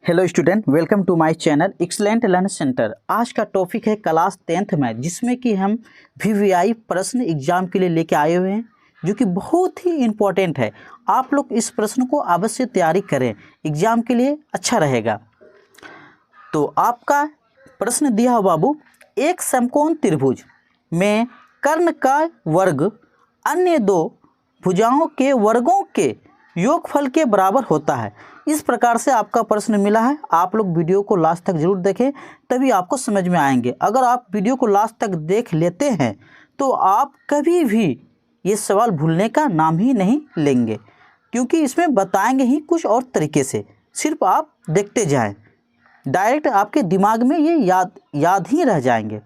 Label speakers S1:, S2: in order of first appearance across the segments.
S1: Hello student, welcome to my channel excellent learn centre. आज का topic है class 10th में, जिसमें कि हम वीवीआई प्रश्न एग्जाम के लिए लेके आए हुए हैं, जो कि बहुत ही इम्पोर्टेंट है। आप लोग इस प्रश्न को अवश्य तैयारी करें, एग्जाम के लिए अच्छा रहेगा। तो आपका प्रश्न दिया हो बाबू, एक समकोण त्रिभुज में कर्ण का वर्ग अन्य दो भुजाओं के वर्गों के योगफल के बराबर होता है। इस प्रकार से आपका प्रश्न मिला है। आप लोग वीडियो को लास्ट तक जरूर देखें, तभी आपको समझ में आएंगे। अगर आप वीडियो को लास्ट तक देख लेते हैं तो आप कभी भी ये सवाल भूलने का नाम ही नहीं लेंगे, क्योंकि इसमें बताएंगे ही कुछ और तरीके से। सिर्फ आप देखते जाएं, डायरेक्ट आपके दिमाग में ये याद ही रह जाएंगे।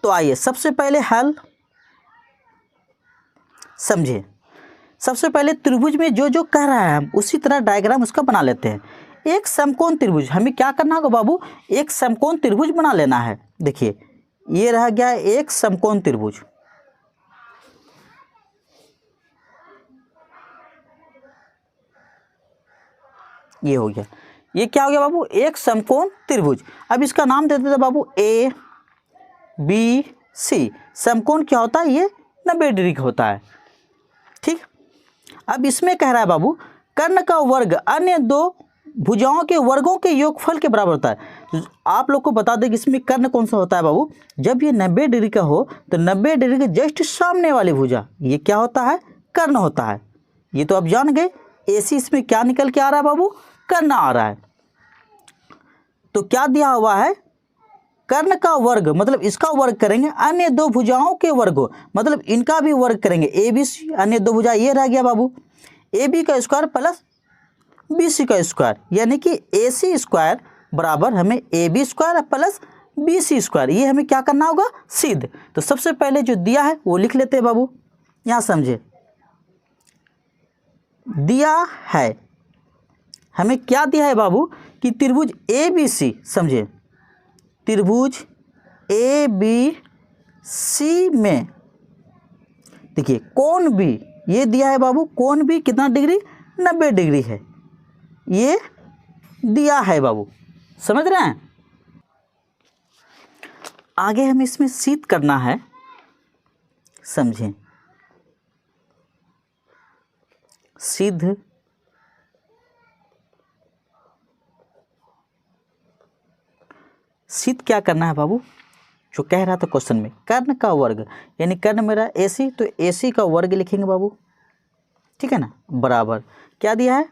S1: तो आइए सबसे पहले हल समझें। सबसे पहले त्रिभुज में जो जो कह रहा है हम उसी तरह डायग्राम उसका बना लेते हैं। एक समकोण त्रिभुज, हमें क्या करना होगा बाबू, एक समकोण त्रिभुज बना लेना है। देखिए ये रह गया एक समकोण त्रिभुज। ये हो गया, ये क्या हो गया बाबू, एक समकोण त्रिभुज। अब इसका नाम देते थे बाबू ए बी सी। समकोण क्या होता है, ये 90 डिग्री का होता है, ठीक। अब इसमें कह रहा है बाबू, कर्ण का वर्ग अन्य दो भुजाओं के वर्गों के योगफल के बराबर होता है। तो आप लोग को बता दें कि इसमें कर्ण कौन सा होता है बाबू, जब ये 90 डिग्री का हो तो 90 डिग्री के जस्ट सामने वाली भुजा, ये क्या होता है, कर्ण होता है। ये तो आप जान गए। AC इसमें क्या निकल के आ रहा है बाबू, कर्ण आ रहा है। तो क्या दिया हुआ है, कर्ण का वर्ग, मतलब इसका वर्ग करेंगे अन्य दो भुजाओं के वर्ग, मतलब इनका भी वर्ग करेंगे। ABC अन्य दो भुजा, ये रह गया बाबू AB का स्क्वायर प्लस BC का स्क्वायर, यानी कि AC स्क्वायर बराबर हमें AB square plus BC square. ये हमें क्या करना होगा, सिद्ध। तो सबसे पहले जो दिया है वो लिख लेते हैं बाबू। यहाँ समझे, दिया है हमें, क्या दिया है बाबू कि त्रिभुज ABC, समझे, त्रिभुज ABC में देखिए कोण भी ये दिया है बाबू। कोण भी कितना डिग्री, 90 डिग्री है, ये दिया है बाबू, समझ रहे हैं। आगे हमें इसमें सिद्ध करना है, समझें। सिद्ध सिद्ध क्या करना है बाबू, जो कह रहा था क्वेश्चन में, कर्ण का वर्ग, यानी कर्ण मेरा AC, तो AC का वर्ग लिखेंगे बाबू, ठीक है ना, बराबर क्या दिया है,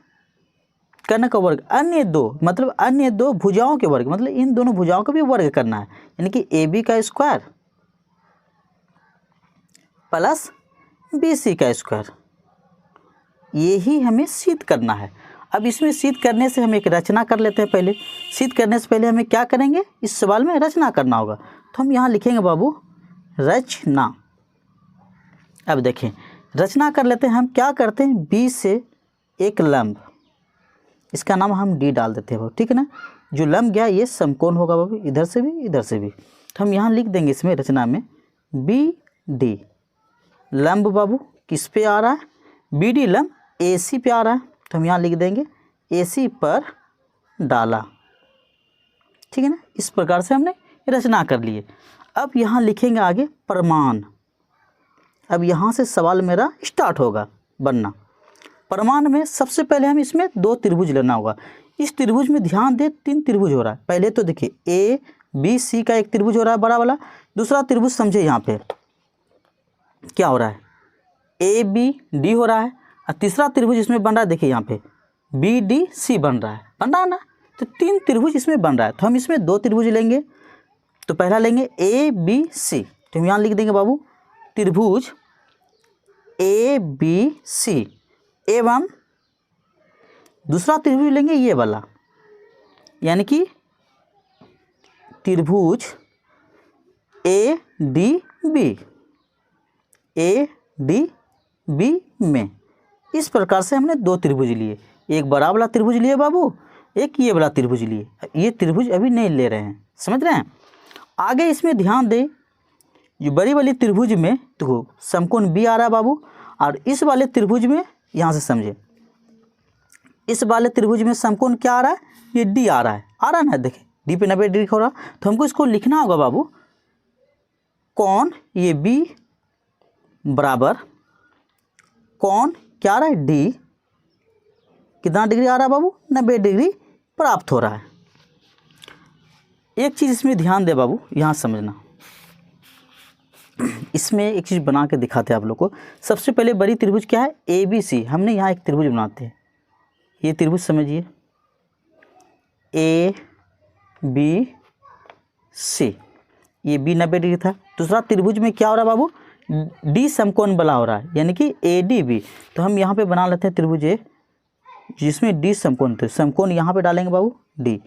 S1: कर्ण का वर्ग अन्य दो, मतलब अन्य दो भुजाओं के वर्ग, मतलब इन दोनों भुजाओं का भी वर्ग करना है, यानी कि AB का स्क्वायर प्लस BC का स्क्वायर। यही हमें सिद्ध करना है। अब इसमें सिद्ध करने से हम एक रचना कर लेते हैं। पहले सिद्ध करने से पहले हमें क्या करेंगे, इस सवाल में रचना करना होगा। तो हम यहाँ लिखेंगे बाबू रचना। अब देखें, रचना कर लेते हैं। हम क्या करते हैं, B से एक लंब, इसका नाम हम D डाल देते हैं बाबू, ठीक है ना। जो लंब गया ये समकोण होगा बाबू, इधर से भी इधर से भी। तो हम यहाँ लिख देंगे इसमें रचना में BD। लंब बाबू किस पे आ रहा है, BD लंब AC पे आ रहा है, तो हम यहाँ लिख देंगे AC पर डाला, ठीक है ना। इस प्रकार से हमने रचना कर लिए। अब यहाँ लिखेंगे आगे प्रमाण। अब यहाँ से सवाल मेरा स्टार्ट होगा बनना। प्रमाण में सबसे पहले हम इसमें दो त्रिभुज लेना होगा। इस त्रिभुज में ध्यान दे, 3 त्रिभुज हो रहा है। पहले तो देखिए ABC का एक त्रिभुज हो रहा है बड़ा वाला। दूसरा त्रिभुज समझे यहाँ पे क्या हो रहा है, ABD हो रहा है। और तीसरा त्रिभुज इसमें बन रहा है, देखिए यहाँ पे BDC बन रहा है ना। तो 3 त्रिभुज इसमें बन रहा है। तो हम इसमें 2 त्रिभुज लेंगे। तो पहला लेंगे ABC, तो हम यहाँ लिख देंगे बाबू त्रिभुज ABC, एवं दूसरा त्रिभुज लेंगे ये वाला, यानी कि त्रिभुज ADB में। इस प्रकार से हमने 2 त्रिभुज लिए, एक बड़ा वाला त्रिभुज लिए बाबू, एक ये वाला त्रिभुज लिए। ये त्रिभुज अभी नहीं ले रहे हैं, समझ रहे हैं। आगे इसमें ध्यान दें, ये बड़ी वाली त्रिभुज में देखो समकोण B आ रहा है बाबू, और इस वाले त्रिभुज में यहाँ से समझे इस वाले त्रिभुज में समकोण क्या आ रहा है, ये डी आ रहा है ना, देखिए डी पे 90 डिग्री हो रहा। तो हमको इसको लिखना होगा बाबू, कौन ये बी बराबर कौन क्या आ रहा है, डी कितना डिग्री आ रहा है बाबू, 90 डिग्री प्राप्त हो रहा है। एक चीज़ इसमें ध्यान दे बाबू, यहाँ समझना, इसमें एक चीज़ बना के दिखाते हैं आप लोग को। सबसे पहले बड़ी त्रिभुज क्या है, ए बी सी। हमने यहाँ एक त्रिभुज बनाते हैं, ये त्रिभुज समझिए ए बी सी, ये बी 90 डिग्री था। दूसरा त्रिभुज में क्या हो रहा है बाबू, डी समकोण बना हो रहा है, यानी कि ए डी बी। तो हम यहाँ पे बना लेते हैं त्रिभुज ए, जिसमें डी समकोण थे, समकोण यहाँ पे डालेंगे बाबू डी,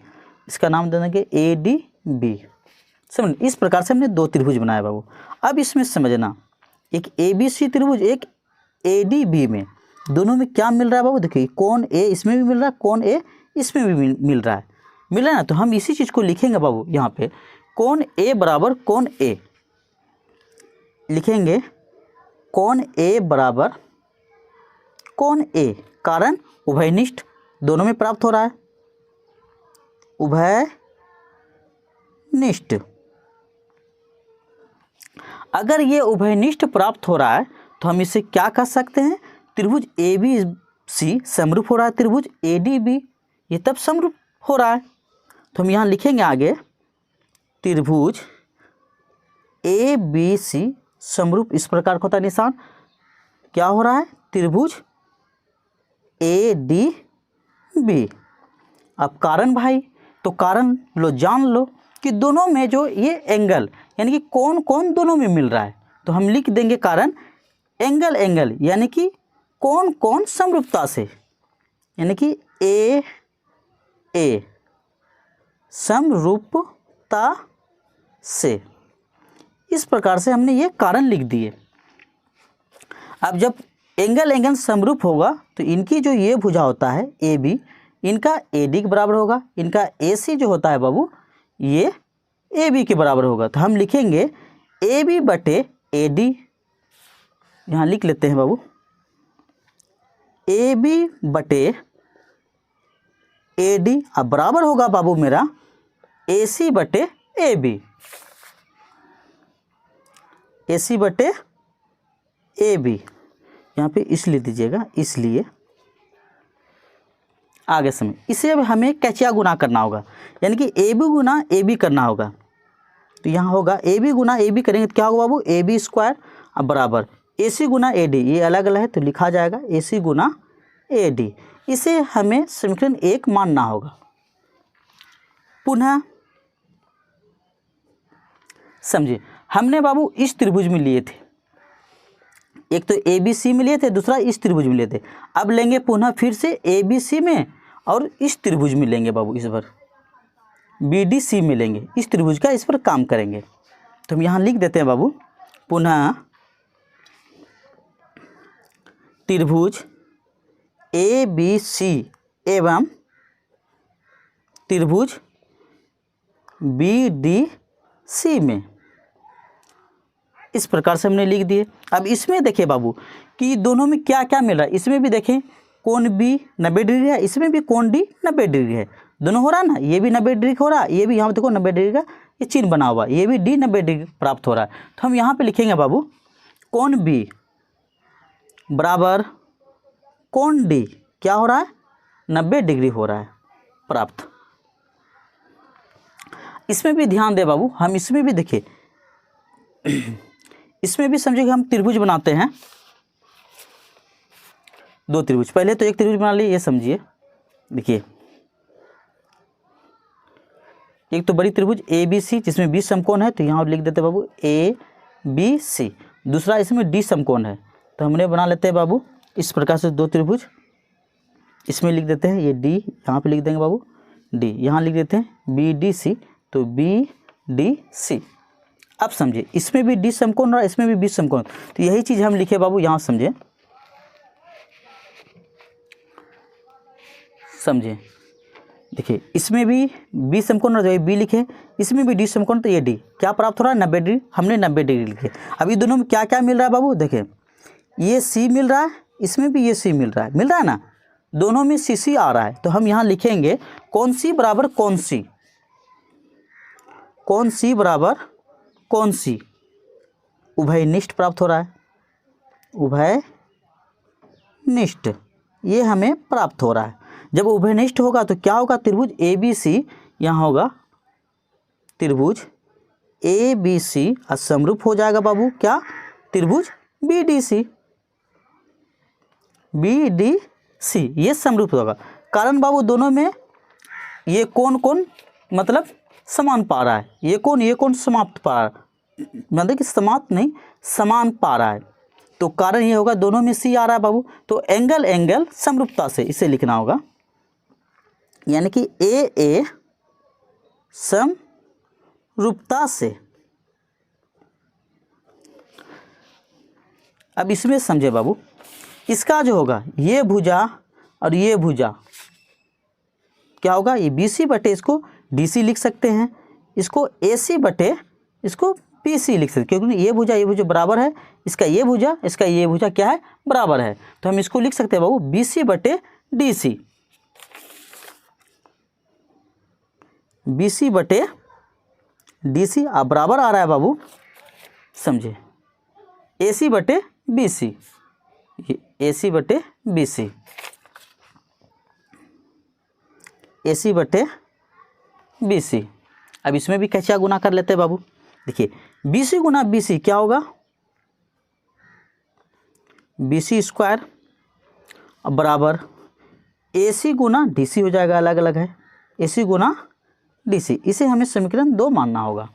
S1: इसका नाम दे देंगे ए डी बी। समझ, इस प्रकार से हमने 2 त्रिभुज बनाए बाबू। अब इसमें समझना, एक ए बी सी त्रिभुज, एक ए डी बी में, दोनों में क्या मिल रहा है बाबू, देखिए कोण ए इसमें भी मिल रहा है, कोण ए इसमें भी मिल रहा है ना। तो हम इसी चीज़ को लिखेंगे बाबू, यहाँ पे कोण ए बराबर कोण ए लिखेंगे, कोण ए बराबर कोण ए, कारण उभयनिष्ठ दोनों में प्राप्त हो रहा है, उभयनिष्ठ। अगर ये उभयनिष्ठ प्राप्त हो रहा है तो हम इसे क्या कह सकते हैं, त्रिभुज ए बी सी समरूप हो रहा है त्रिभुज ए डी बी, ये तब समरूप हो रहा है। तो हम यहाँ लिखेंगे आगे, त्रिभुज ए बी सी समरूप, इस प्रकार का होता है निशान, क्या हो रहा है, त्रिभुज ए डी बी। अब कारण भाई, तो कारण लो, जान लो कि दोनों में जो ये एंगल यानी कि कौन कौन दोनों में मिल रहा है, तो हम लिख देंगे कारण एंगल एंगल, यानी कि कौन कौन समरूपता से, यानी कि ए समरूपता से। इस प्रकार से हमने ये कारण लिख दिए। अब जब एंगल एंगल समरूप होगा तो इनकी जो ये भुजा होता है ए बी, इनका ए डी के बराबर होगा, इनका ए सी जो होता है बाबू ये ए बी के बराबर होगा। तो हम लिखेंगे ए बी बटे ए डी, यहाँ लिख लेते हैं बाबू, ए बी बटे ए डी, अब बराबर होगा बाबू मेरा ए सी बटे ए बी, ए सी बटे ए बी, यहाँ पे इसलिए दीजिएगा, इसलिए आगे समय इसे अब हमें कैचिया गुना करना होगा, यानी कि A B Guna A B करना होगा। तो यहाँ होगा A B Guna A B करेंगे तो क्या होगा बाबू, ए बी स्क्वायर, अब बराबर ए सी गुना ए डी, ये अलग अलग है तो लिखा जाएगा ए सी गुना ए डी। इसे हमें समीकरण 1 मानना होगा। पुनः समझिए, हमने बाबू इस त्रिभुज में लिए थे, एक तो ए बी सी में लिए थे, दूसरा इस त्रिभुज में लिए थे। अब लेंगे पुनः फिर से ए बी सी में और इस त्रिभुज में लेंगे बाबू, इस बार बी डी सी में लेंगे, इस त्रिभुज का इस पर काम करेंगे। तो हम यहाँ लिख देते हैं बाबू, पुनः त्रिभुज ए बी सी एवं त्रिभुज बी डी सी में, इस प्रकार से हमने लिख दिए। अब इसमें देखिए बाबू कि दोनों में क्या क्या मिल रहा है, इसमें भी देखें कोण बी 90 डिग्री है, इसमें भी कोण डी 90 डिग्री है, दोनों हो रहा है ना, ये भी 90 डिग्री हो रहा है, ये भी यहाँ देखो 90 डिग्री का ये चिन्ह बना हुआ, ये भी डी 90 डिग्री प्राप्त हो रहा है। तो हम यहाँ पे लिखेंगे बाबू कोण बी बराबर कोण डी क्या हो रहा है, 90 डिग्री हो रहा है प्राप्त। इसमें भी ध्यान दे बाबू, हम इसमें भी देखिए इसमें भी समझिए कि हम त्रिभुज बनाते हैं, 2 त्रिभुज, पहले तो एक त्रिभुज बना लिए, ये समझिए, देखिए एक तो बड़ी त्रिभुज ए बी सी जिसमें 20 समकोण है, तो यहाँ लिख देते हैं बाबू ए बी सी। दूसरा इसमें डी समकोण है, तो हमने बना लेते हैं बाबू इस प्रकार से 2 त्रिभुज, इसमें लिख देते हैं ये डी, यहाँ पे लिख देंगे बाबू डी, यहाँ लिख देते हैं बी डी सी, तो बी डी सी। अब समझिए इसमें भी डी समकोण और इसमें भी 20 समकोण, तो यही चीज़ हम लिखे बाबू यहाँ समझे, समझे देखिए इसमें भी 20 समकोण और बी लिखे, इसमें भी डी समकोण, तो ये डी क्या प्राप्त हो रहा है 90 डिग्री, हमने 90 डिग्री लिखे। अभी दोनों में क्या क्या मिल रहा है बाबू, देखें ये सी मिल रहा है, इसमें भी ये सी मिल रहा है ना, दोनों में सी सी आ रहा है, तो हम यहाँ लिखेंगे कौन सी बराबर कौन सी, कौन सी बराबर कौन सी, उभयनिष्ठ प्राप्त हो रहा है, उभयनिष्ठ ये हमें प्राप्त हो रहा है। जब उभयनिष्ठ होगा तो क्या होगा, त्रिभुज ए बी सी, यहाँ होगा त्रिभुज ए बी सी असमरूप हो जाएगा बाबू, क्या, त्रिभुज B D C, B D C ये समरूप होगा। कारण बाबू दोनों में ये कौन कौन मतलब समान पा रहा है, ये कौन समाप्त पा रहा है, मतलब कि समाप्त नहीं समान पा रहा है, तो कारण ये होगा दोनों में सी आ रहा है बाबू, तो एंगल समरूपता से इसे लिखना होगा, यानी कि ए समरूपता से। अब इसमें समझे बाबू, इसका जो होगा ये भुजा और ये भुजा क्या होगा, ये बी सी बटे इसको डी सी लिख सकते हैं, इसको ए सी बटे इसको पी सी लिख सकते हैं, क्योंकि ये भुजा बराबर है, इसका ये भुजा क्या है, बराबर है, तो हम इसको लिख सकते हैं बाबू बी सी बटे डी सी, बी सी बटे डी सी अब बराबर आ रहा है बाबू, समझे, ए सी बटे बी सी, ए सी बटे बी सी, ए सी बटे बी सी। अब इसमें भी कैसे गुना कर लेते हैं बाबू, देखिए बी सी गुना बी सी क्या होगा, बी सी स्क्वायर अब बराबर ए सी गुना डी सी हो जाएगा, अलग अलग है, ए सी गुना डी सी, इसे हमें समीकरण 2 मानना होगा।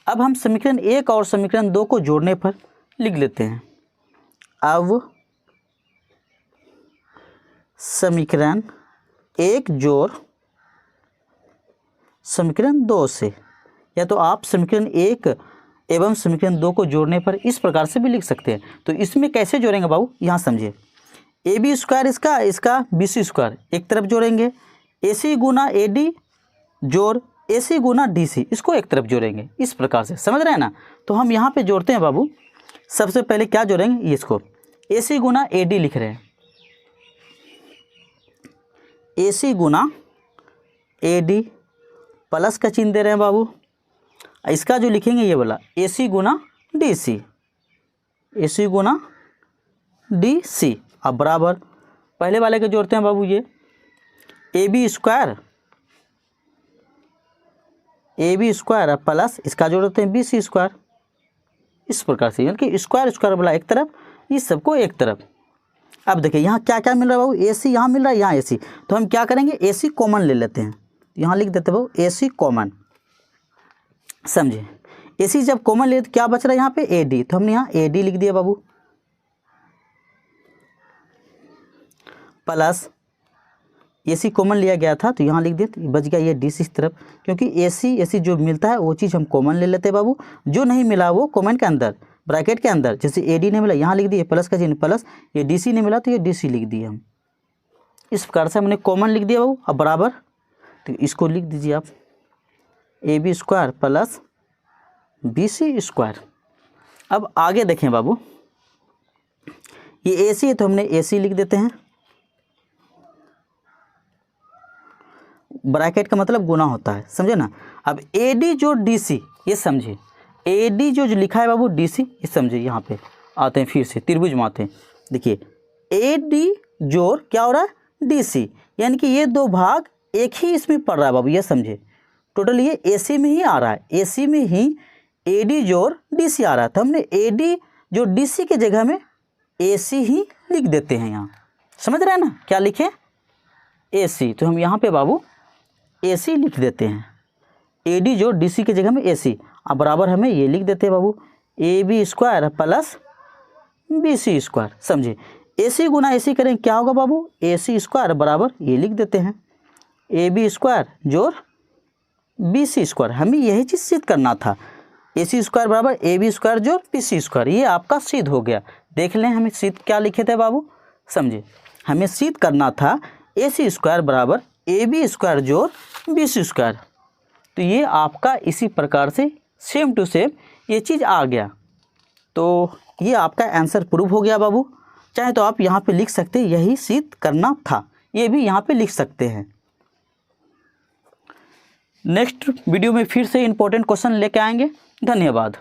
S1: अब हम समीकरण 1 और समीकरण 2 को जोड़ने पर लिख लेते हैं। अब समीकरण 1 जोड़ समीकरण 2 से, या तो आप समीकरण 1 एवं समीकरण 2 को जोड़ने पर इस प्रकार से भी लिख सकते हैं। तो इसमें कैसे जोड़ेंगे बाबू, यहाँ समझिए, ए बी स्क्वायर इसका बी सी स्क्वायर एक तरफ जोड़ेंगे, ए सी गुना ए डी जोड़ ए सी गुना डी सी इसको एक तरफ जोड़ेंगे, इस प्रकार से, समझ रहे हैं ना। तो हम यहाँ पे जोड़ते हैं बाबू, सबसे पहले क्या जोड़ेंगे, इसको ए सी गुना ए डी लिख रहे हैं, ए सी गुना ए डी प्लस का चिन्ह दे रहे हैं बाबू, इसका जो लिखेंगे ये वाला ए सी गुना डी सी, ए सी गुना डी सी अब बराबर पहले वाले के जोड़ते हैं बाबू, ये ए बी स्क्वायर प्लस इसका जोड़ते हैं बी सी स्क्वायर, इस प्रकार से, यानी कि स्क्वायर वाला एक तरफ, इस सबको एक तरफ। अब देखिए यहाँ क्या क्या मिल रहा है बाबू, ए सी यहाँ मिल रहा है, यहाँ ए सी, तो हम क्या करेंगे ए सी कॉमन ले लेते हैं, यहाँ लिख देते हैं बाबू ए सी कॉमन, समझे, ए सी जब कॉमन ले तो क्या बच रहा है यहाँ पे ए डी, तो हमने यहाँ ए डी लिख दिया बाबू, प्लस ए सी कॉमन लिया गया था तो यहाँ लिख दिया, तो बच गया ये डी सी इस तरफ, क्योंकि ए सी जो मिलता है वो चीज़ हम कॉमन ले लेते हैं बाबू, जो नहीं मिला वो कॉमन के अंदर ब्रैकेट के अंदर, जैसे ए डी नहीं मिला यहाँ लिख दिए प्लस का चिन्ह प्लस, ये डी सी नहीं मिला तो ये डी सी लिख दिए हम, इस प्रकार से हमने कॉमन लिख दिया बाबू। अब बराबर तो इसको लिख दीजिए आप A B square plus B C square. अब आगे देखें बाबू, ये ए सी है तो हमने ए सी लिख देते हैं, ब्रैकेट का मतलब गुना होता है, समझे ना। अब ए डी जो डी सी, ये समझे, ए डी जो लिखा है बाबू डी सी, ये समझे, यहाँ पे आते हैं फिर से त्रिभुज में आते हैं, देखिए ए डी जोड़ क्या हो रहा है डी सी, यानी कि ये दो भाग एक ही इसमें पड़ रहा है बाबू, ये समझे, टोटल ये ए सी में ही आ रहा है, ए सी में ही ए डी जोड़ डी सी आ रहा है, तो हमने ए डी जो डी सी के जगह में ए सी ही लिख देते हैं यहाँ, समझ रहे हैं ना, क्या लिखें ए सी, तो हम यहाँ पे बाबू ए सी लिख देते हैं, ए डी जो डी सी की जगह में ए सी, अब बराबर हमें ये लिख देते हैं बाबू A B square plus B C square, समझे, ए सी गुना ए सी करें क्या होगा बाबू ए सी स्क्वायर बराबर ये लिख देते हैं ए बी स्क्वायर जोड़ बी सी स्क्वायर, हमें यही चीज़ सिद्ध करना था, ए सी स्क्वायर बराबर ए बी स्क्वायर जोड़ बी सी स्क्वायर, ये आपका सिद्ध हो गया। देख लें हमें सिद्ध क्या लिखे थे बाबू, समझे, हमें सिद्ध करना था ए सी स्क्वायर बराबर ए बी स्क्वायर जोड़ बी सी स्क्वायर, तो ये आपका इसी प्रकार से सेम टू सेम ये चीज़ आ गया, तो ये आपका आंसर प्रूव हो गया बाबू। चाहे तो आप यहाँ पे लिख सकते हैं यही सिद्ध करना था, ये भी यहाँ पे लिख सकते हैं। नेक्स्ट वीडियो में फिर से इंपॉर्टेंट क्वेश्चन लेके आएंगे। धन्यवाद।